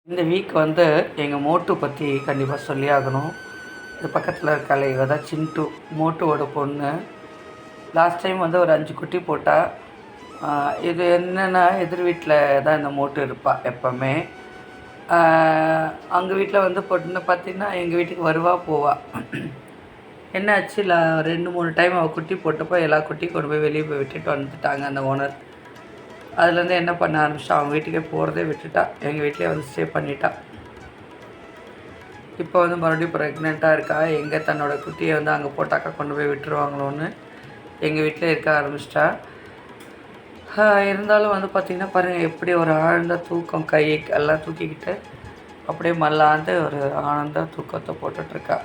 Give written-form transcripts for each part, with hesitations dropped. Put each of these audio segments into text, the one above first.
இந்த வீக் வந்து எங்கள் மோட்டு பற்றி கண்டிப்பாக சொல்லி ஆகணும். இது பக்கத்தில் இருக்காள், இவ தான் சின்ட்டு, மோட்டுவோட பொண்ணு. லாஸ்ட் டைம் வந்து ஒரு 5 குட்டி போட்டா. இது என்னென்னா, எதிர் வீட்டில் தான் இந்த மோட்டு இருப்பாள் எப்போவுமே. அவங்க வீட்டில் வந்து பொண்ணு பார்த்திங்கன்னா எங்கள் வீட்டுக்கு வருவா போவா. என்னாச்சு, 2-3 டைம் அவள் குட்டி போட்டப்போ எல்லா குட்டியும் கொண்டு போய் வெளியே போய் விட்டுட்டு வந்துட்டாங்க அந்த ஓனர். அதுலேருந்து என்ன பண்ண ஆரம்பிச்சா, அவங்க வீட்டுக்கே போகிறதே விட்டுட்டா. எங்கள் வீட்டிலே வந்து ஸ்டே பண்ணிட்டா. இப்போ வந்து மறுபடியும் ப்ரெக்னெண்ட்டாக இருக்கா. எங்கே தன்னோட குட்டியை வந்து அங்கே போட்டாக்கா கொண்டு போய் விட்டுருவாங்களோன்னு எங்கள் வீட்டிலே இருக்க ஆரம்பிச்சிட்டா. இருந்தாலும் வந்து பார்த்திங்கன்னா பாருங்கள், எப்படி ஒரு ஆழ்ந்த தூக்கம், கை எல்லாம் தூக்கிக்கிட்டு அப்படியே மல்லாந்து ஒரு ஆனந்த தூக்கத்தை போட்டுட்ருக்கா.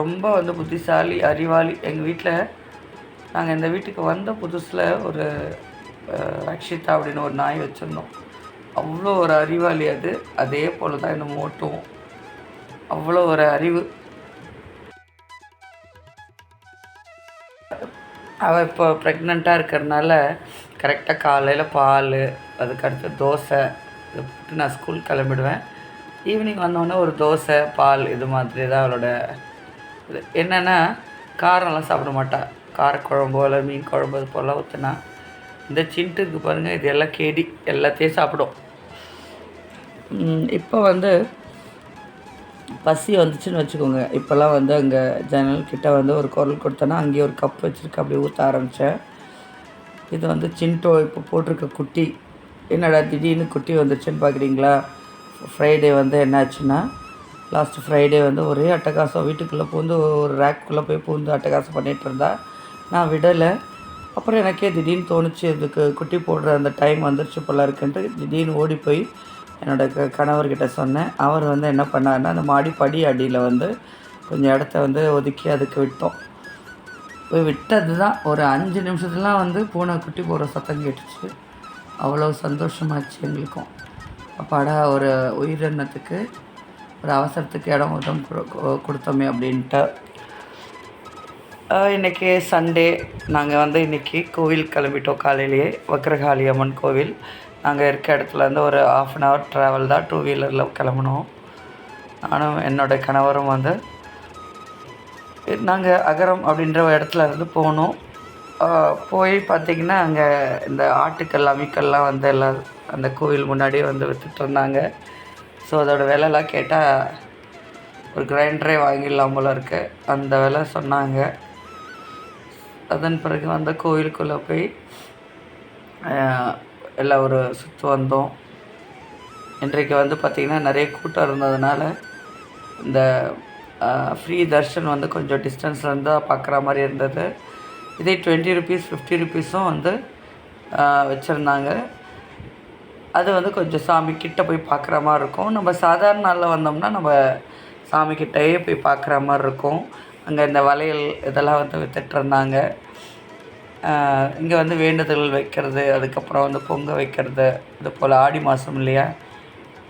ரொம்ப வந்து புத்திசாலி, அறிவாளி. எங்கள் வீட்டில் நாங்கள் இந்த வீட்டுக்கு வந்த புதுசில் ஒரு ரக்ஷிதா அப்படின்னு ஒரு நாய் வச்சுருந்தோம். அவ்வளோ ஒரு அறிவாளி அது. அதே போல் தான் இந்த மோட்டும், அவ்வளோ ஒரு அறிவு. அவள் இப்போ ப்ரெக்னெண்ட்டாக இருக்கிறதுனால கரெக்டாக காலையில் பால், அதுக்கடுத்து தோசை இதை போட்டு நான் ஸ்கூல் கிளம்பிடுவேன். ஈவினிங் வந்தோடனே ஒரு தோசை, பால், இது மாதிரி தான் அவளோட இது. என்னென்னா, காரம்லாம் சாப்பிட மாட்டாள். காரக்குழம்போ இல்லை மீன் குழம்பு அது போல் ஊற்றுனா. இந்த சின்ட்டுக்கு பாருங்கள், இது எல்லாம் கேடி, எல்லாத்தையும் சாப்பிடும். இப்போ வந்து பசி வந்துச்சுன்னு வச்சுக்கோங்க. இப்போல்லாம் வந்து அங்கே ஜன்னல்கிட்ட வந்து ஒரு குரல் கொடுத்தோன்னா அங்கேயே ஒரு கப் வச்சுருக்க அப்படி ஊற்ற ஆரம்பித்தேன். இது வந்து சின்டோ இப்போ போட்டிருக்க குட்டி. என்னடா திடீர்னு குட்டி வந்துருச்சுன்னு பார்க்குறீங்களா? ஃப்ரைடே வந்து என்னாச்சுன்னா, லாஸ்ட்டு ஃப்ரைடே வந்து ஒரே அட்டகாசம். வீட்டுக்குள்ளே பூந்து ஒரு ரேக்குள்ளே போய் பூந்து அட்டகாசம் பண்ணிகிட்டு இருந்தா. நான் விடலை. அப்புறம் எனக்கே திடீர்னு தோணுச்சு, இதுக்கு குட்டி போடுற அந்த டைம் வந்துருச்சு போல இருக்குன்ட்டு திடீர்னு ஓடி போய் என்னோடய கணவர்கிட்ட சொன்னேன். அவர் வந்து என்ன பண்ணாருன்னா, அந்த மாடிப்படி அடியில் வந்து கொஞ்சம் இடத்த வந்து ஒதுக்கி அதுக்கு விட்டோம். போய் விட்டது தான் ஒரு 5 நிமிஷத்துலாம் வந்து பூனை குட்டி போடுற சத்தம் கேட்டுச்சு. அவ்வளோ சந்தோஷமாச்சு எங்களுக்கும். அப்பாடா, ஒரு உயிரினத்துக்கு ஒரு அவசரத்துக்கு இடம் கொடுத்தோமே அப்படின்ட்டு. இன்றைக்கி சண்டே. நாங்கள் வந்து இன்றைக்கி கோவில் கிளம்பிட்டோம். காலையிலேயே வக்ரகாளி அம்மன் கோவில். நாங்கள் இருக்க இடத்துலேருந்து ஒரு 1/2 an hour ட்ராவல் தான். 2 வீலரில் கிளம்புனோம். நானும் என்னோடய கணவரும் வந்து நாங்கள் அகரம் அப்படின்ற ஒரு இடத்துல இருந்து போனோம். போய் பார்த்திங்கன்னா அங்கே இந்த ஆட்டுக்கல், அம்மிக்கல்லாம் வந்து எல்லாம் அந்த கோவில் முன்னாடியே வந்து விற்றுட்டு இருந்தாங்க. ஸோ அதோடய விலைலாம் கேட்டால் ஒரு கிரைண்டரே வாங்கிடலாம் போல இருக்குது, அந்த விலை சொன்னாங்க. அதன் பிறகு வந்து கோவிலுக்குள்ளே போய் எல்லாம் ஒரு சுற்று வந்தோம். இன்றைக்கு வந்து பார்த்திங்கன்னா நிறைய கூட்டம் இருந்ததுனால இந்த ஃப்ரீ தர்ஷன் வந்து கொஞ்சம் டிஸ்டன்ஸ்லேருந்து தான் பார்க்குற மாதிரி இருந்தது. இதே 20 rupees 50 rupeesம் வந்து வச்சுருந்தாங்க. அது வந்து கொஞ்சம் சாமி கிட்ட போய் பார்க்குற மாதிரி இருக்கும். நம்ம சாதாரண நாளில் வந்தோம்னா நம்ம சாமி கிட்டேயே போய் பார்க்குற மாதிரி இருக்கும். அங்கே இந்த வளையல் இதெல்லாம் வந்து விற்றுட்ருந்தாங்க. இங்கே வந்து வேண்டுதல் வைக்கிறது, அதுக்கப்புறம் வந்து பொங்க வைக்கிறது, இது போல் ஆடி மாதம் இல்லையா,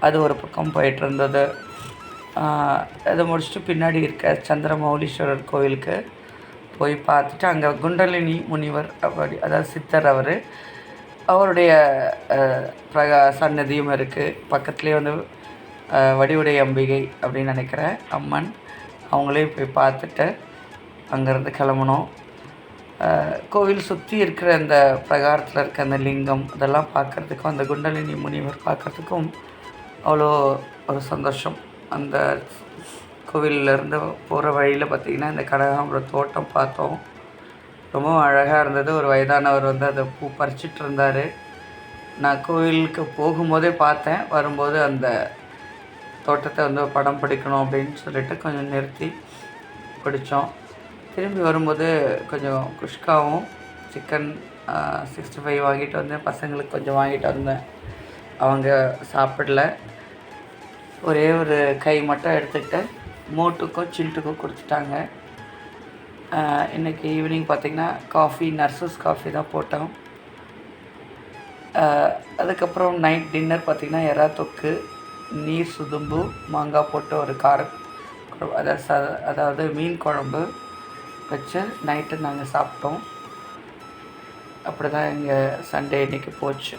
அது ஒரு பக்கம் போயிட்டுருந்தது. அதை முடிச்சுட்டு பின்னாடி இருக்க சந்திரமௌலீஸ்வரர் கோவிலுக்கு போய் பார்த்துட்டு அங்கே குண்டலினி முனிவர் அப்படி, அதாவது சித்தர், அவருடைய சன்னதியும் இருக்குது. பக்கத்துலேயே வந்து வடிவுடை அம்பிகை அப்படின்னு நினைக்கிறேன் அம்மன், அவங்களையும் போய் பார்த்துட்டு அங்கேருந்து கிளம்புனோம். கோவில் சுற்றி இருக்கிற அந்த பிரகாரத்தில் இருக்க அந்த லிங்கம் அதெல்லாம் பார்க்குறதுக்கும் அந்த குண்டலினி முனிவர் பார்க்குறதுக்கும் அவ்வளோ ஒரு சந்தோஷம். அந்த கோவிலிருந்து போகிற வழியில் பார்த்திங்கன்னா இந்த கனகாம்பரம் தோட்டம் பார்த்தோம். ரொம்ப அழகாக இருந்தது. ஒரு வயதானவர் வந்து அதை பூ பறிச்சிட்டு இருந்தார். நான் கோவிலுக்கு போகும்போதே பார்த்தேன். வரும்போது அந்த தோட்டத்தை வந்து படம் பிடிக்கணும் அப்படின்னு சொல்லிட்டு கொஞ்சம் நிறுத்தி பிடிச்சோம். திரும்பி வரும்போது கொஞ்சம் குஷ்காவும் சிக்கன் 65 வாங்கிட்டு வந்தேன். பசங்களுக்கு கொஞ்சம் வாங்கிட்டு வந்தேன். அவங்க சாப்பிடல. ஒரே ஒரு கை மட்டும் எடுத்துக்கிட்டு மோட்டுக்கும் சில்ட்டுக்கும் கொடுத்துட்டாங்க. இன்றைக்கி ஈவினிங் பார்த்திங்கன்னா காஃபி, நர்சஸ் காஃபி தான் போட்டோம். அதுக்கப்புறம் நைட் டின்னர் பார்த்திங்கன்னா எறா தொக்கு, நீர் சுதும்பு, மாங்காய் போட்டு ஒரு அதாவது மீன் குழம்பு வச்சு நைட்டு நாங்கள் சாப்பிட்டோம். அப்படி தான் எங்கள் சண்டே இன்றைக்கி போச்சு.